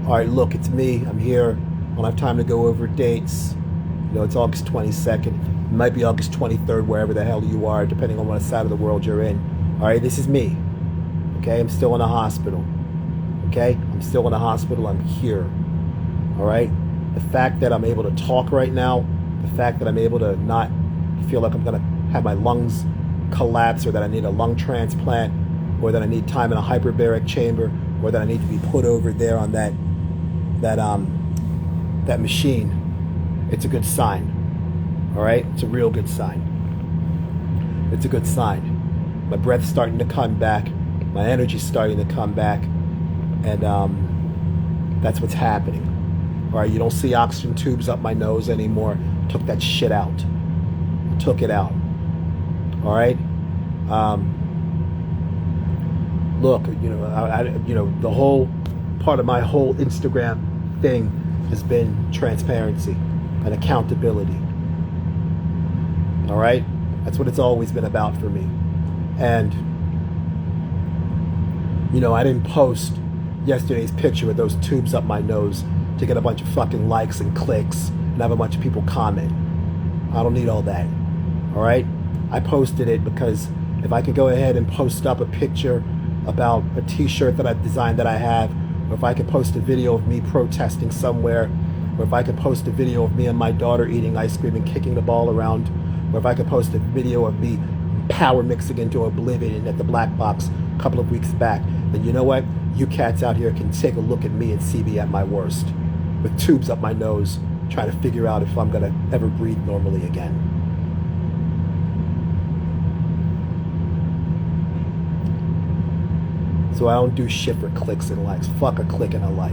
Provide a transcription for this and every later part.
All right, look, it's me. I'm here. I don't have time to go over dates. It's August 22nd. It might be August 23rd, wherever the hell you are, depending on what side of the world you're in. All right, this is me. Okay, I'm still in a hospital. Okay, I'm still in a hospital. I'm here. All right, the fact that I'm able to talk right now, the fact that I'm able to not feel like I'm gonna have my lungs collapse, or that I need a lung transplant, or that I need time in a hyperbaric chamber, or that I need to be put over there on that machine, it's a good sign. All right, it's a real good sign. It's a good sign. My breath's starting to come back. My energy's starting to come back, and that's what's happening. All right, you don't see oxygen tubes up my nose anymore. Took that shit out. Took it out. All right. Look, the whole part of my whole Instagram thing has been transparency and accountability. All right, that's what it's always been about for me. And I didn't post yesterday's picture with those tubes up my nose to get a bunch of fucking likes and clicks and have a bunch of people comment. I don't need all that. All right, I posted it because if I could go ahead and post up a picture about a t-shirt that I've designed that I have, or if I could post a video of me protesting somewhere, or if I could post a video of me and my daughter eating ice cream and kicking the ball around, or if I could post a video of me power mixing into oblivion at the Black Box a couple of weeks back, then you know what? You cats out here can take a look at me and see me at my worst, with tubes up my nose, trying to figure out if I'm gonna ever breathe normally again. So I don't do shit for clicks and likes. Fuck a click and a like.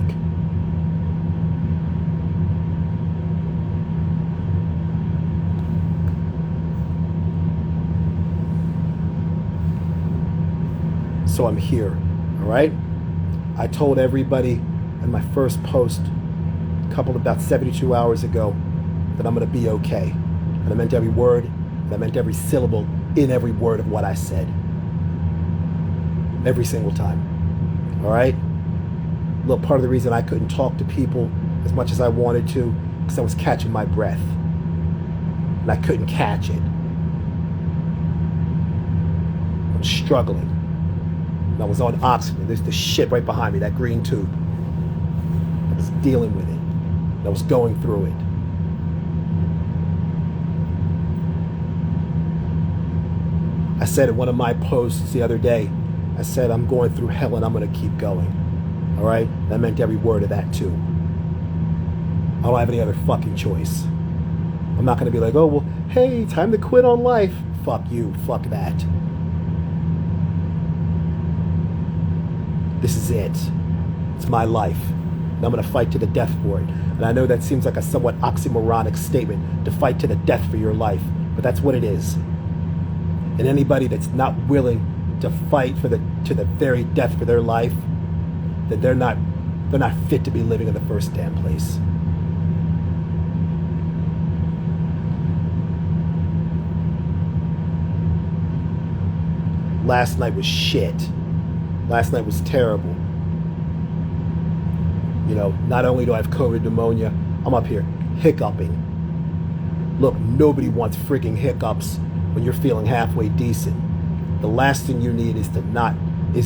So I'm here, all right? I told everybody in my first post about 72 hours ago that I'm gonna be okay. And I meant every word, and I meant every syllable in every word of what I said. Every single time. All right? Look, part of the reason I couldn't talk to people as much as I wanted to, because I was catching my breath. And I couldn't catch it. I was struggling. And I was on oxygen. There's this shit right behind me, that green tube. I was dealing with it. And I was going through it. I said in one of my posts the other day, I said, I'm going through hell and I'm going to keep going. All right? That meant every word of that, too. I don't have any other fucking choice. I'm not going to be like, oh, well, hey, time to quit on life. Fuck you. Fuck that. This is it. It's my life. And I'm going to fight to the death for it. And I know that seems like a somewhat oxymoronic statement, to fight to the death for your life. But that's what it is. And anybody that's not willing to fight to the very death for their life, that they're not fit to be living in the first damn place. Last night was shit. Last night was terrible. Not only do I have COVID pneumonia, I'm up here hiccuping. Look, nobody wants freaking hiccups when you're feeling halfway decent. The last thing you need is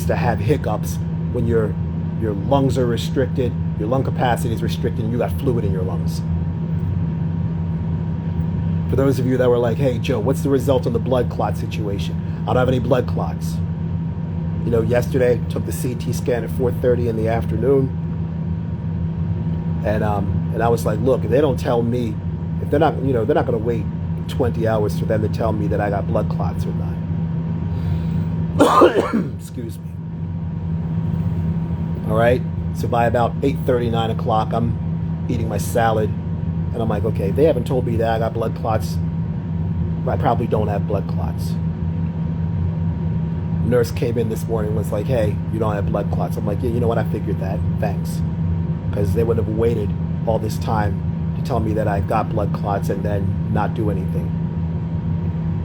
to have hiccups when your lungs are restricted, your lung capacity is restricted, and you got fluid in your lungs. For those of you that were like, hey, Joe, what's the result on the blood clot situation? I don't have any blood clots. Yesterday, took the CT scan at 4:30 in the afternoon. And I was like, look, if they don't tell me, if they're not going to wait 20 hours for them to tell me that I got blood clots or not. Excuse me. All right. So by about 8:30, 9 o'clock, I'm eating my salad, and I'm like, okay, they haven't told me that I got blood clots. I probably don't have blood clots. Nurse came in this morning and was like, hey, you don't have blood clots. I'm like, yeah, you know what? I figured that. Thanks. Because they wouldn't have waited all this time to tell me that I got blood clots and then not do anything.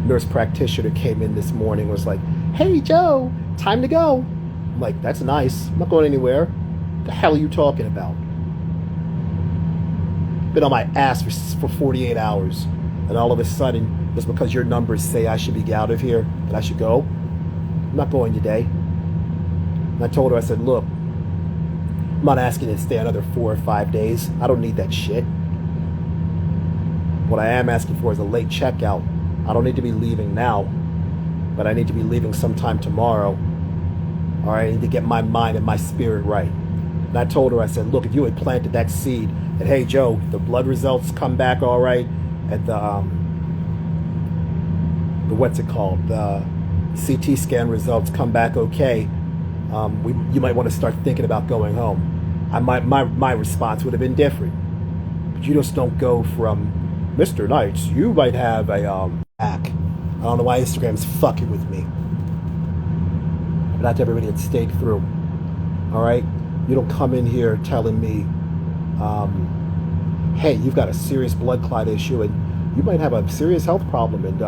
Nurse practitioner came in this morning and was like, hey, Joe, time to go. I'm like, that's nice. I'm not going anywhere. What the hell are you talking about? been on my ass for 48 hours. And all of a sudden, just because your numbers say I should be out of here, that I should go, I'm not going today. And I told her, I said, look, I'm not asking you to stay another 4 or 5 days. I don't need that shit. What I am asking for is a late checkout. I don't need to be leaving now, but I need to be leaving sometime tomorrow. All right, I need to get my mind and my spirit right. And I told her, I said, look, if you had planted that seed, that, hey, Joe, the blood results come back all right, at the what's it called? The CT scan results come back okay. You might want to start thinking about going home. My response would have been different. But you just don't go from, Mr. Knights, you might have a back. I don't know why Instagram's fucking with me. But not everybody had stayed through. All right? You don't come in here telling me, hey, you've got a serious blood clot issue and you might have a serious health problem and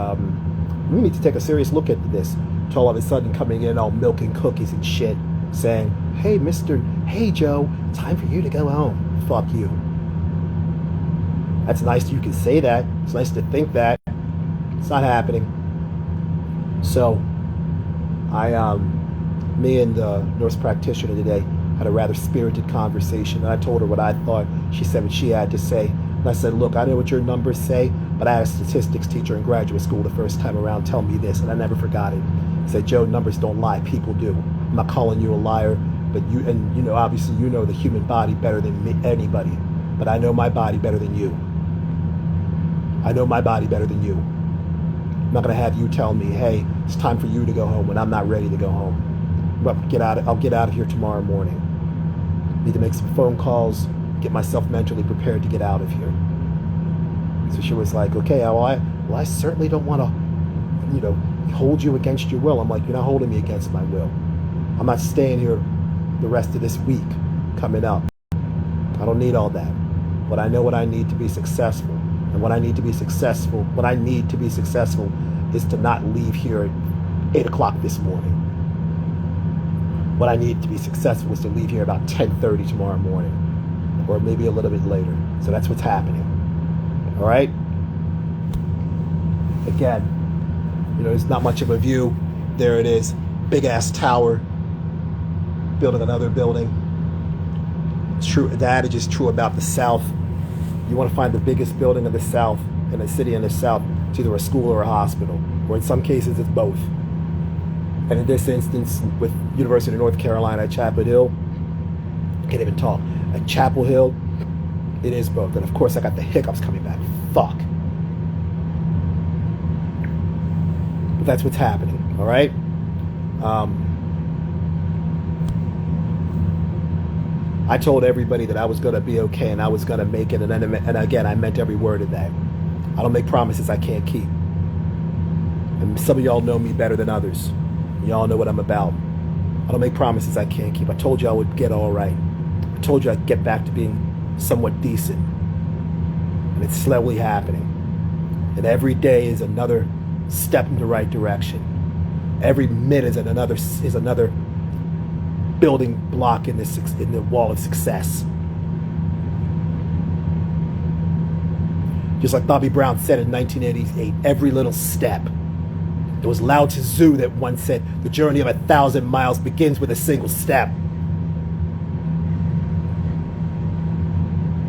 we need to take a serious look at this. To all of a sudden coming in all milk and cookies and shit, saying, hey Joe, time for you to go home. Fuck you. That's nice you can say that. It's nice to think that. It's not happening. So, me and the nurse practitioner today had a rather spirited conversation, and I told her what I thought. She said what she had to say. And I said, look, I know what your numbers say, but I had a statistics teacher in graduate school the first time around tell me this, and I never forgot it. He said, Joe, numbers don't lie, people do. I'm not calling you a liar, but obviously you know the human body better than anybody, but I know my body better than you. I know my body better than you. I'm not going to have you tell me, hey, it's time for you to go home when I'm not ready to go home. But I'll get out of here tomorrow morning. Need to make some phone calls, get myself mentally prepared to get out of here. So she was like, okay, I certainly don't want to, hold you against your will. I'm like, you're not holding me against my will. I'm not staying here the rest of this week coming up. I don't need all that. But I know what I need to be successful. And what I need to be successful is to not leave here at 8 o'clock this morning. What I need to be successful is to leave here about 10:30 tomorrow morning, or maybe a little bit later. So that's what's happening. All right? Again, there's not much of a view. There it is. Big ass tower. Building another building. It's true. The adage is true about the South. You want to find the biggest building of the South, in a city in the South, it's either a school or a hospital, or in some cases it's both. And in this instance, with University of North Carolina at Chapel Hill, I can't even talk. At Chapel Hill, it is both. And of course, I got the hiccups coming back. Fuck. But that's what's happening, all right? I told everybody that I was going to be okay and I was going to make it. And again, I meant every word of that. I don't make promises I can't keep. And some of y'all know me better than others. Y'all know what I'm about. I don't make promises I can't keep. I told you I would get all right. I told you I'd get back to being somewhat decent. And it's slowly happening. And every day is another step in the right direction. Every minute is another building block in the wall of success. Just like Bobby Brown said in 1988, every little step. It was Lao Tzu that once said, the journey of 1,000 miles begins with a single step.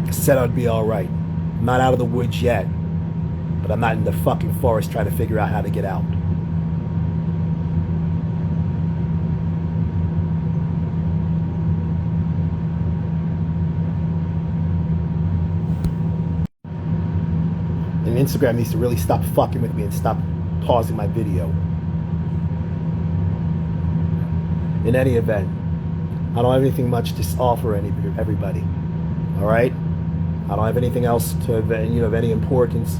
I said I'd be all right. I'm not out of the woods yet, but I'm not in the fucking forest trying to figure out how to get out. And Instagram needs to really stop fucking with me and stop pausing my video. In any event, I don't have anything much to offer everybody. All right? I don't have anything else of any importance.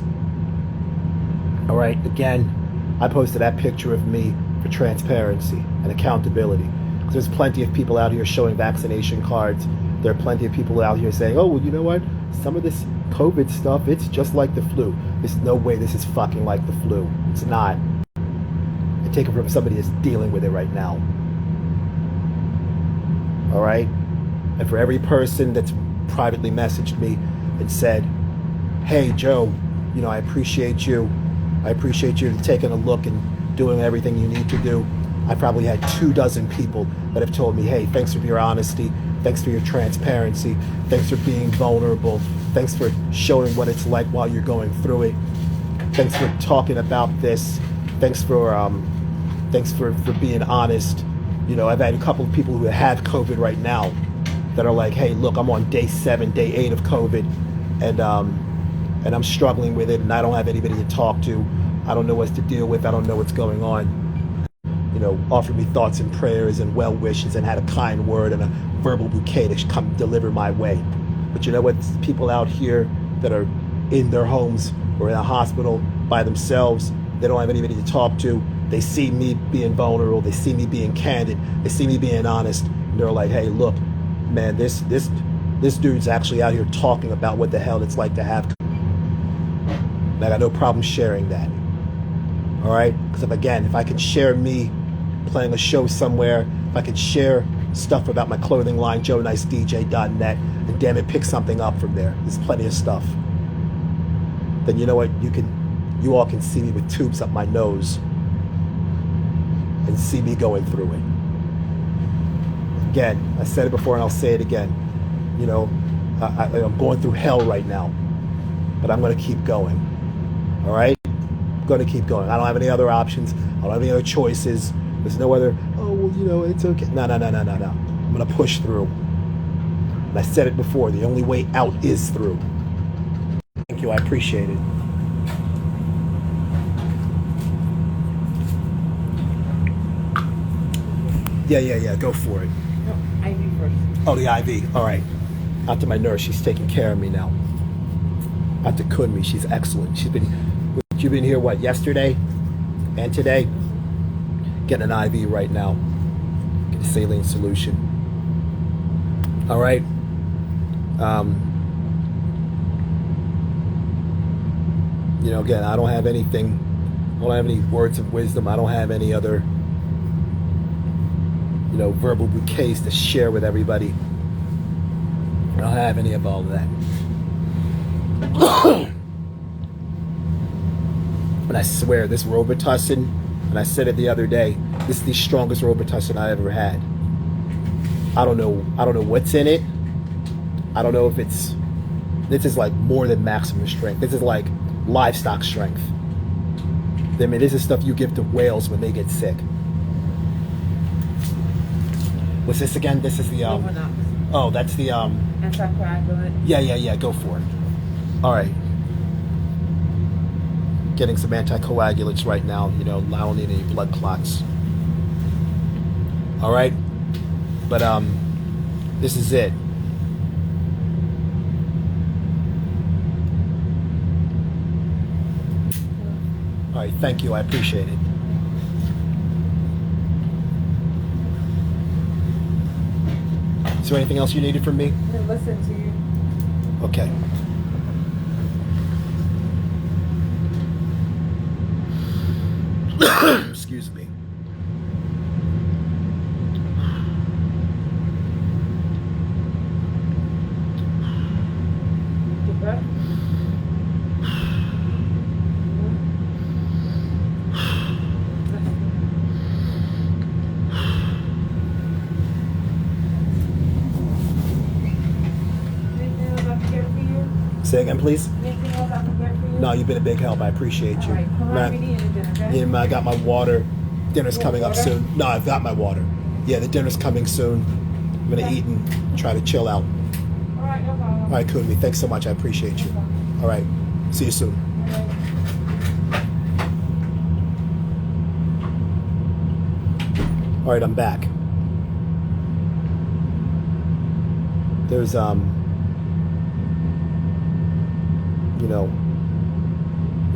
All right? Again, I posted that picture of me for transparency and accountability. Because there's plenty of people out here showing vaccination cards. There are plenty of people out here saying, oh, well, you know what? Some of this COVID stuff, it's just like the flu. There's no way this is fucking like the flu. It's not. I take it from somebody that's dealing with it right now. All right? And for every person that's privately messaged me and said, hey, Joe, I appreciate you. I appreciate you taking a look and doing everything you need to do. I probably had 24 people that have told me, hey, thanks for your honesty. Thanks for your transparency. Thanks for being vulnerable. Thanks for showing what it's like while you're going through it. Thanks for talking about this. Thanks for being honest. I've had a couple of people who have COVID right now that are like, hey, look, I'm on day 7, day 8 of COVID, and I'm struggling with it, and I don't have anybody to talk to. I don't know what to deal with. I don't know what's going on. Offered me thoughts and prayers and well wishes and had a kind word and a verbal bouquet to come deliver my way. But you know what? People out here that are in their homes or in a hospital by themselves, they don't have anybody to talk to. They see me being vulnerable. They see me being candid. They see me being honest. And they're like, hey, look, man, this dude's actually out here talking about what the hell it's like to have. And I got no problem sharing that. All right? Because if I can share me playing a show somewhere, if I can share stuff about my clothing line, JoeNiceDJ.net, and damn it, pick something up from there. There's plenty of stuff. Then you know what? You all can see me with tubes up my nose and see me going through it. Again, I said it before and I'll say it again. I'm going through hell right now, but I'm going to keep going. All right? I'm going to keep going. I don't have any other options. I don't have any other choices. There's no other, it's okay. No. I'm going to push through. And I said it before, the only way out is through. Thank you. I appreciate it. Yeah. Go for it. No, IV first. Oh, the IV. All right. Out to my nurse. She's taking care of me now. Out to Kunmi. She's excellent. You've been here, what, yesterday and today? Getting an IV right now. Get a saline solution. All right. Again, I don't have anything. I don't have any words of wisdom. I don't have any other, verbal bouquets to share with everybody. I don't have any of all of that. But I swear, this Robitussin, and I said it the other day, this is the strongest Robitussin I ever had. I don't know what's in it. I don't know if this is like more than maximum strength. This is like livestock strength. I mean, this is stuff you give to whales when they get sick. What's this again? This is the oh, that's the anticoagulant. Yeah, go for it. All right. Getting some anticoagulants right now, I don't need any blood clots. All right? But this is it. All right, thank you. I appreciate it. Is there anything else you needed from me? To listen to you. Okay. Excuse me. Deep breath. Anything else I can get for you? Say again, please. Anything else I can get for you? No, you've been a big help. I appreciate you. All right, come on, we need dinner, okay? Yeah, I got my water. Dinner's coming up water? soon. No, I've got my water. Yeah, the dinner's coming soon. I'm gonna eat and try to chill out. All right, no problem. All right, Kunmi. Thanks so much. I appreciate you. All right. See you soon. All right. All right, I'm back. There's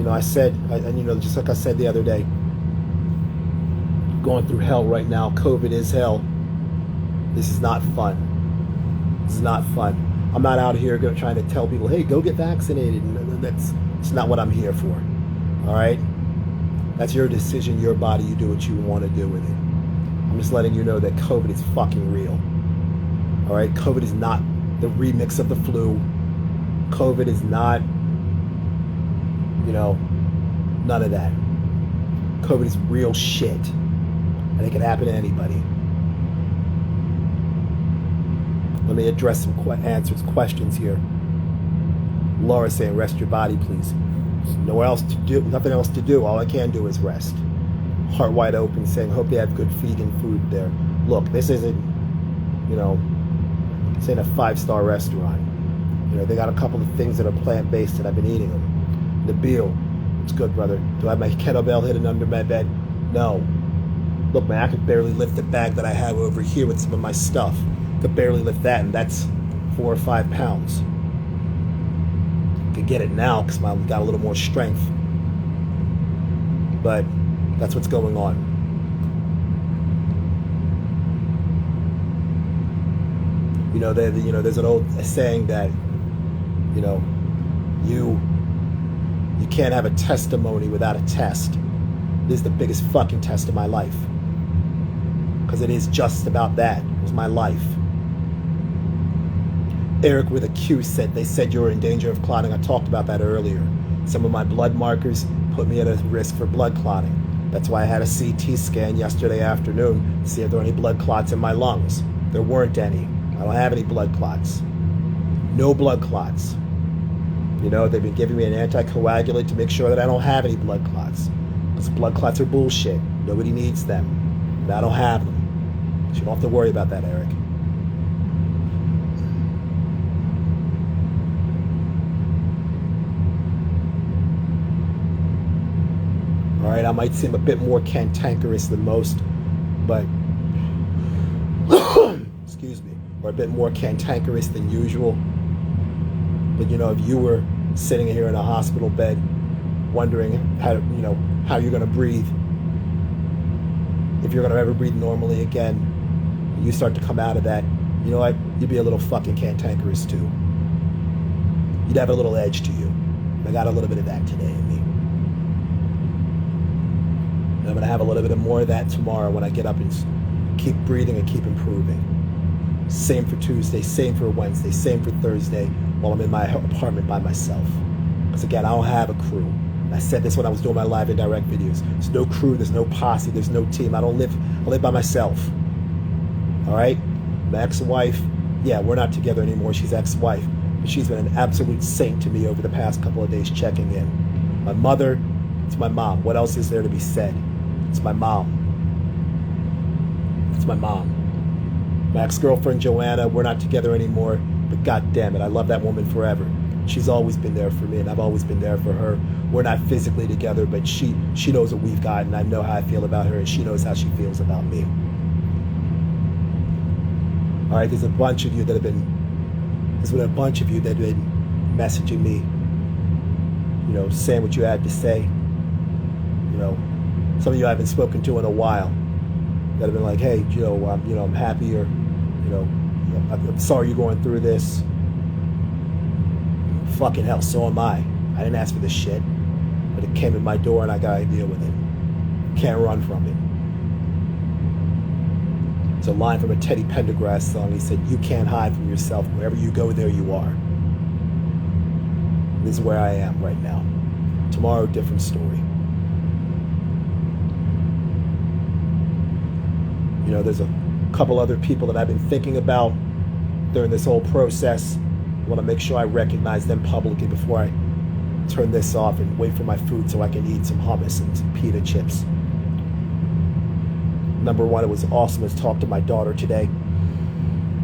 I said, and just like I said the other day, going through hell right now. COVID is hell. This is not fun. This is not fun. I'm not out here trying to tell people, hey, go get vaccinated. That's not what I'm here for. All right? That's your decision, your body. You do what you want to do with it. I'm just letting you know that COVID is fucking real. All right? COVID is not the remix of the flu. COVID is not You know, none of that. COVID is real shit. And it can happen to anybody. Let me address some questions here. Laura saying, rest your body, please. Nowhere else to do, nothing else to do. All I can do is rest. Heart wide open saying, hope they have good vegan food there. Look, this isn't, you know, this ain't a 5-star restaurant. You know, they got a couple of things that are plant-based and I've been eating them. Nabil, it's good, brother. Do I have my kettlebell hidden under my bed? No. Look, man, I could barely lift the bag that I have over here with some of my stuff. Could barely lift that, and that's 4 or 5 pounds. Could get it now because I got a little more strength. But that's what's going on. You know, there's an old saying that, you know, you can't have a testimony without a test. This is the biggest fucking test of my life. Because it is just about that. It was my life. Eric with a Q said, they said you were in danger of clotting. I talked about that earlier. Some of my blood markers put me at a risk for blood clotting. That's why I had a CT scan yesterday afternoon to see if there were any blood clots in my lungs. There weren't any. I don't have any blood clots. No blood clots. You know, they've been giving me an anticoagulant to make sure that I don't have any blood clots. Because blood clots are bullshit. Nobody needs them. And I don't have them. So you don't have to worry about that, Eric. All right, I might seem a bit more cantankerous than most, but excuse me, or a bit more cantankerous than usual. But you know, if you were sitting here in a hospital bed, wondering how you're going to breathe, if you're going to ever breathe normally again, and you start to come out of that, you know what? You'd be a little fucking cantankerous too. You'd have a little edge to you. I got a little bit of that today in me. And I'm going to have a little bit more of that tomorrow when I get up and keep breathing and keep improving. Same for Tuesday, same for Wednesday, same for Thursday while I'm in my apartment by myself. Because again, I don't have a crew. I said this when I was doing my live and direct videos. There's no crew, there's no posse, there's no team. I live by myself. All right? My ex-wife, yeah, we're not together anymore. She's ex-wife. But she's been an absolute saint to me over the past couple of days checking in. My mother, it's my mom. What else is there to be said? It's my mom. It's my mom. My ex-girlfriend Joanna, we're not together anymore, but god damn it, I love that woman forever. She's always been there for me, and I've always been there for her. We're not physically together, but she knows what we've got, and I know how I feel about her, and she knows how she feels about me. All right, there's been a bunch of you that have been messaging me, you know, saying what you had to say. You know, some of you I haven't spoken to in a while that have been like, hey, I'm happy, or, I'm sorry you're going through this. Fucking hell, so am I. I didn't ask for this shit, but it came in my door and I gotta deal with it. Can't run from it. It's a line from a Teddy Pendergrass song. He said, you can't hide from yourself. Wherever you go, there you are. This is where I am right now. Tomorrow, different story. You know, there's a couple other people that I've been thinking about during this whole process. I want to make sure I recognize them publicly before I turn this off and wait for my food so I can eat some hummus and some pita chips. Number one, it was awesome to talk to my daughter today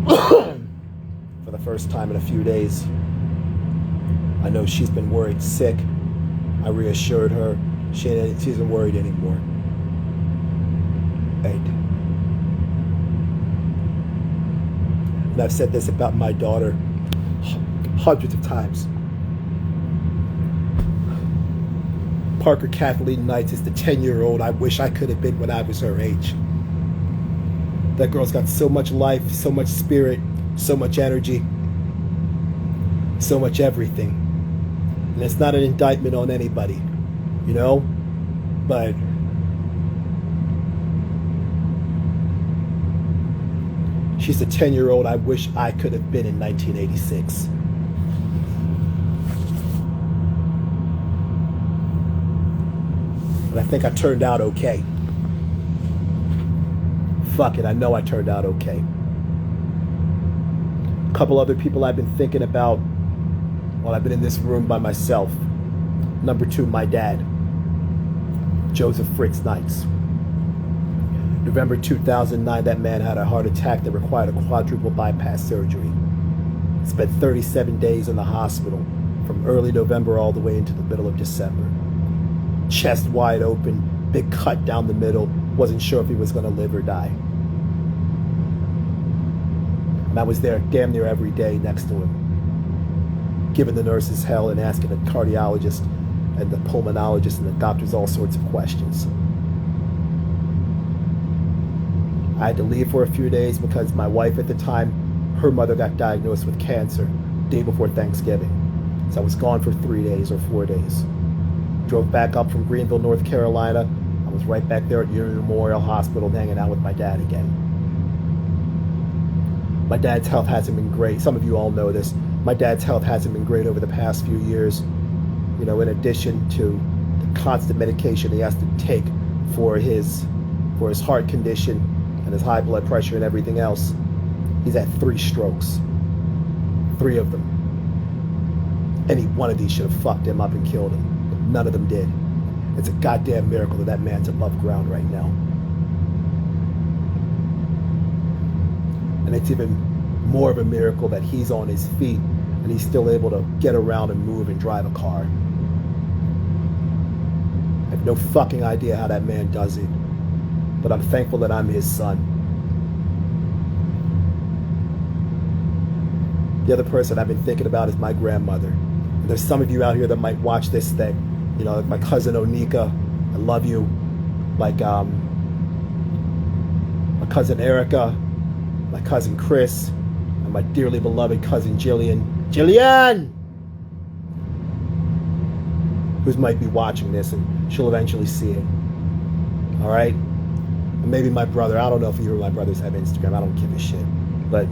for the first time in a few days. I know she's been worried sick. I reassured her she isn't worried anymore. Right. And I've said this about my daughter hundreds of times. Parker Kathleen Knights is the 10-year-old I wish I could have been when I was her age. That girl's got so much life, so much spirit, so much energy, so much everything. And it's not an indictment on anybody, you know? But she's the 10-year-old I wish I could have been in 1986. And I think I turned out okay. Fuck it, I know I turned out okay. A couple other people I've been thinking about while I've been in this room by myself. Number 2, my dad, Joseph Fritz Knights. November 2009, that man had a heart attack that required a quadruple bypass surgery. Spent 37 days in the hospital, from early November all the way into the middle of December. Chest wide open, big cut down the middle, wasn't sure if he was going to live or die. And I was there damn near every day next to him, giving the nurses hell and asking the cardiologist and the pulmonologist and the doctors all sorts of questions. I had to leave for a few days because my wife at the time, her mother got diagnosed with cancer day before Thanksgiving. So I was gone for 3 days or 4 days. Drove back up from Greenville, North Carolina. I was right back there at Union Memorial Hospital hanging out with my dad again. My dad's health hasn't been great. Some of you all know this. My dad's health hasn't been great over the past few years. You know, in addition to the constant medication he has to take for his heart condition and his high blood pressure and everything else, he's had 3 strokes. 3 of them. Any one of these should have fucked him up and killed him. But none of them did. It's a goddamn miracle that man's above ground right now. And it's even more of a miracle that he's on his feet and he's still able to get around and move and drive a car. I have no fucking idea how that man does it, but I'm thankful that I'm his son. The other person I've been thinking about is my grandmother. And there's some of you out here that might watch this that, you know, like my cousin Onika, I love you. Like my cousin Erica, my cousin Chris, and my dearly beloved cousin Jillian. Jillian! Who might be watching this, and she'll eventually see it. All right? And maybe my brother. I don't know if either of my brothers have Instagram. I don't give a shit. But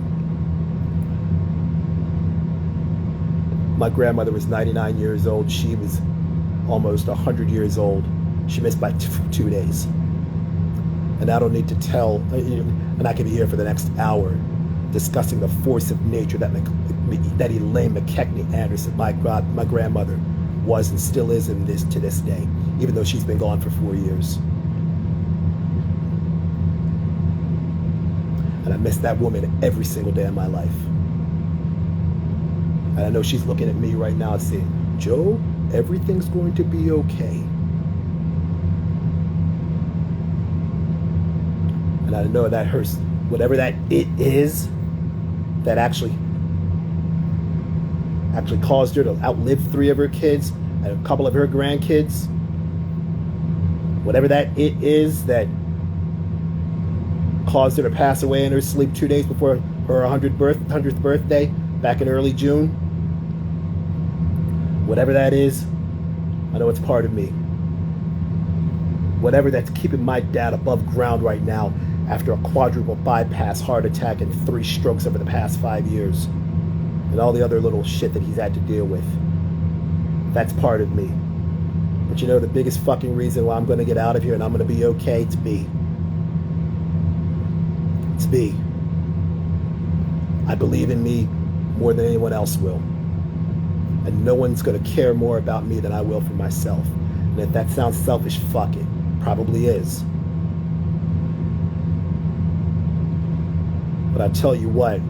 my grandmother was 99 years old. She was almost 100 years old. She missed by 2 days. And I don't need to tell, and I could be here for the next hour discussing the force of nature that Elaine McKechnie Anderson, my grandmother, was and still is to this day, even though she's been gone for 4 years. And I miss that woman every single day of my life. And I know she's looking at me right now and saying, Joe, everything's going to be okay. And I know that hurts. Whatever that it is that actually caused her to outlive 3 of her kids and a couple of her grandkids, whatever that it is that caused her to pass away in her sleep 2 days before her 100th birthday back in early June, whatever that is, I know it's part of me. Whatever that's keeping my dad above ground right now after a quadruple bypass heart attack and 3 strokes over the past 5 years, and all the other little shit that he's had to deal with. That's part of me. But you know, the biggest fucking reason why I'm going to get out of here and I'm going to be okay, it's me. It's me. I believe in me more than anyone else will. And no one's going to care more about me than I will for myself. And if that sounds selfish, fuck it. Probably is. But I tell you what,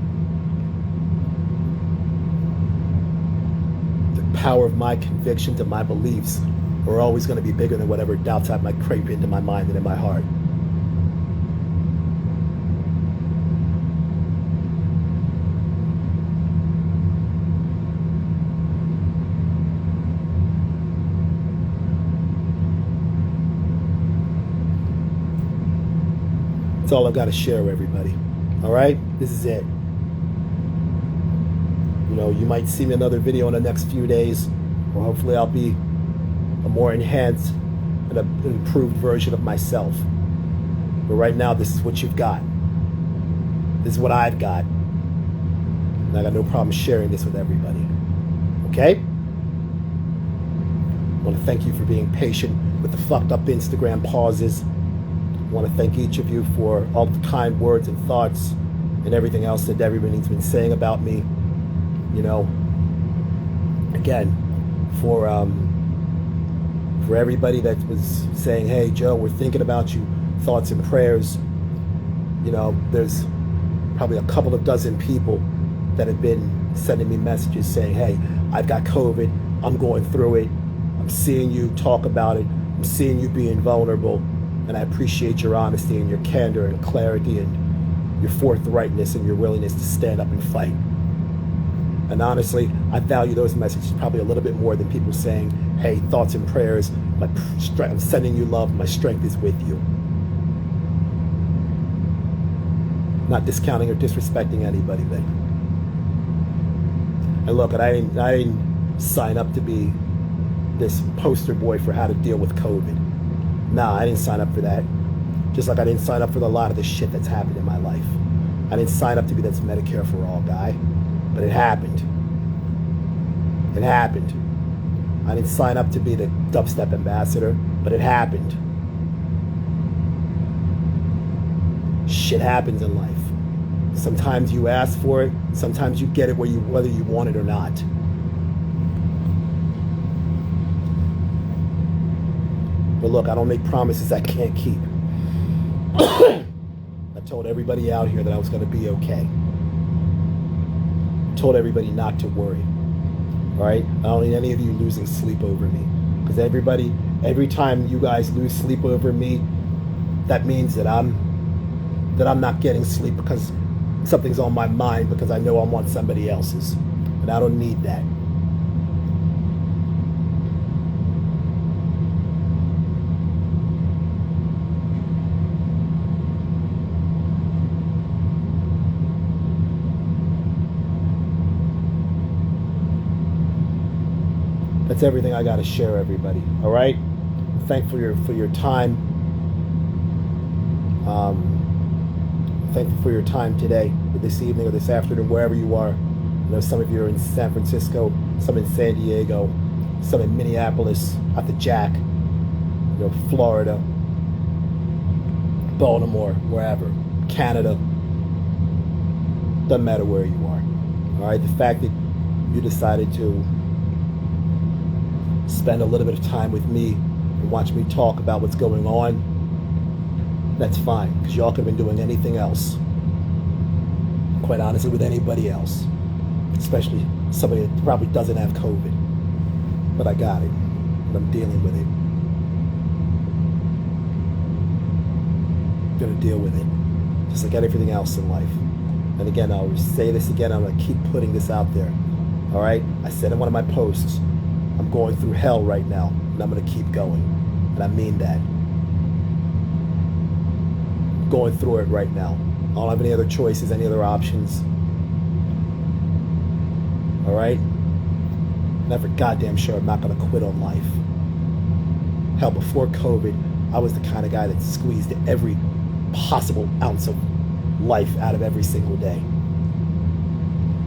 the power of my convictions and my beliefs are always going to be bigger than whatever doubts I might creep into my mind and in my heart. That's all I've got to share with everybody. All right? This is it. You know, you might see me another video in the next few days, or hopefully I'll be a more enhanced and an improved version of myself. But right now, this is what you've got. This is what I've got. And I got no problem sharing this with everybody. Okay? I want to thank you for being patient with the fucked up Instagram pauses. I want to thank each of you for all the kind words and thoughts and everything else that everybody's been saying about me. You know, again, for everybody that was saying, hey, Joe, we're thinking about you, thoughts and prayers. You know, there's probably a couple of dozen people that have been sending me messages saying, hey, I've got COVID, I'm going through it, I'm seeing you talk about it, I'm seeing you being vulnerable, and I appreciate your honesty and your candor and clarity and your forthrightness and your willingness to stand up and fight. And honestly, I value those messages probably a little bit more than people saying, hey, thoughts and prayers, I'm sending you love, my strength is with you. Not discounting or disrespecting anybody, but and look, I didn't sign up to be this poster boy for how to deal with COVID. Nah, I didn't sign up for that. Just like I didn't sign up for a lot of the shit that's happened in my life. I didn't sign up to be this Medicare for all guy, but it happened. It happened. I didn't sign up to be the dubstep ambassador, but it happened. Shit happens in life. Sometimes you ask for it, sometimes you get it whether you want it or not. But look, I don't make promises I can't keep. I told everybody out here that I was going to be okay. I told everybody not to worry. All right? I don't need any of you losing sleep over me. Because every time you guys lose sleep over me, that means that I'm not getting sleep because something's on my mind, because I know I'm on somebody else's. And I don't need that. That's everything I got to share, everybody. All right? Thankful for your time. Thankful for your time today, or this evening, or this afternoon, wherever you are. I know some of you are in San Francisco, some in San Diego, some in Minneapolis, at the Jack, Florida, Baltimore, wherever, Canada. Doesn't matter where you are. All right? The fact that you decided to spend a little bit of time with me and watch me talk about what's going on, that's fine, because y'all could have been doing anything else. Quite honestly, with anybody else. Especially somebody that probably doesn't have COVID. But I got it, and I'm dealing with it. I'm gonna deal with it, just like everything else in life. And again, I'll say this again, I'm gonna keep putting this out there. All right? I said in one of my posts, I'm going through hell right now, and I'm going to keep going. And I mean that. I'm going through it right now. I don't have any other choices, any other options. All right? Never goddamn sure I'm not going to quit on life. Hell, before COVID, I was the kind of guy that squeezed every possible ounce of life out of every single day.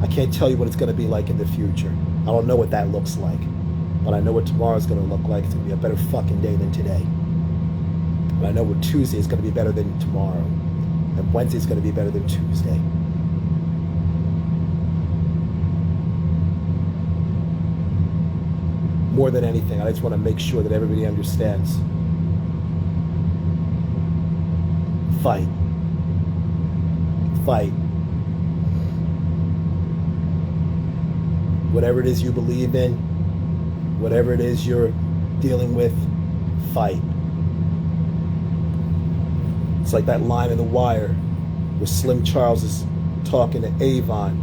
I can't tell you what it's going to be like in the future. I don't know what that looks like. But I know what tomorrow's going to look like. It's going to be a better fucking day than today. But I know what Tuesday is going to be better than tomorrow. And Wednesday's going to be better than Tuesday. More than anything, I just want to make sure that everybody understands. Fight. Fight. Whatever it is you believe in, whatever it is you're dealing with, fight. It's like that line in The Wire where Slim Charles is talking to Avon,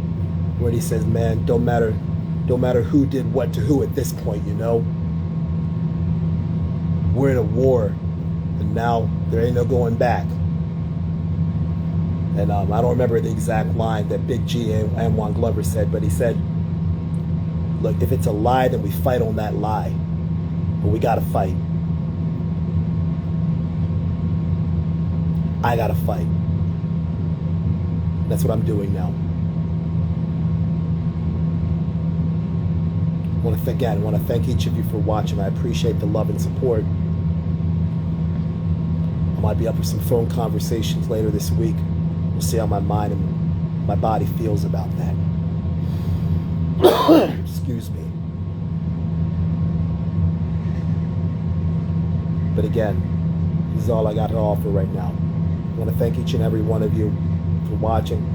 where he says, man, don't matter who did what to who at this point, We're in a war, and now there ain't no going back. And I don't remember the exact line that Big G and Juan Glover said, but he said, look, if it's a lie, then we fight on that lie. But we gotta fight. I gotta fight. That's what I'm doing now. I want to thank each of you for watching. I appreciate the love and support. I might be up with some phone conversations later this week. We'll see how my mind and my body feels about that. Excuse me. But again, this is all I got to offer right now. I want to thank each and every one of you for watching.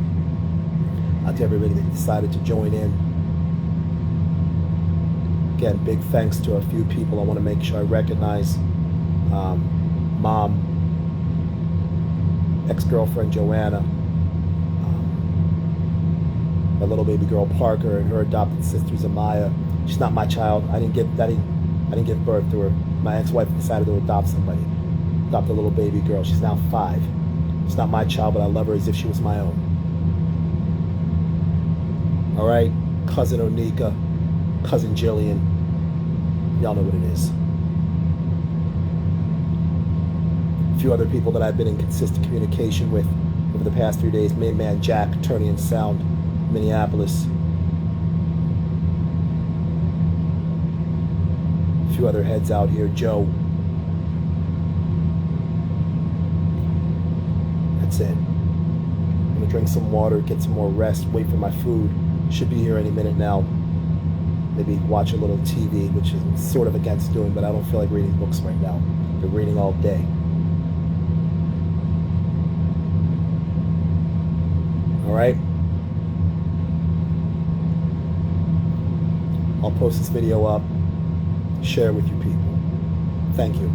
Out to everybody that decided to join in. Again, big thanks to a few people I want to make sure I recognize. Mom, ex-girlfriend Joanna, my little baby girl Parker, and her adopted sister Zamaya. She's not my child. I didn't give birth to her. My ex-wife decided to adopt somebody. Adopt a little baby girl. She's now 5. It's not my child, but I love her as if she was my own. All right, cousin Onika, cousin Jillian. Y'all know what it is. A few other people that I've been in consistent communication with over the past 3 days. Main man Jack, attorney in Sound, Minneapolis. A few other heads out here. Joe. That's it. I'm gonna drink some water, get some more rest, wait for my food. Should be here any minute now. Maybe watch a little TV, which is sort of against doing, but I don't feel like reading books right now. Been reading all day. All right? I'll post this video up, share it with you people. Thank you.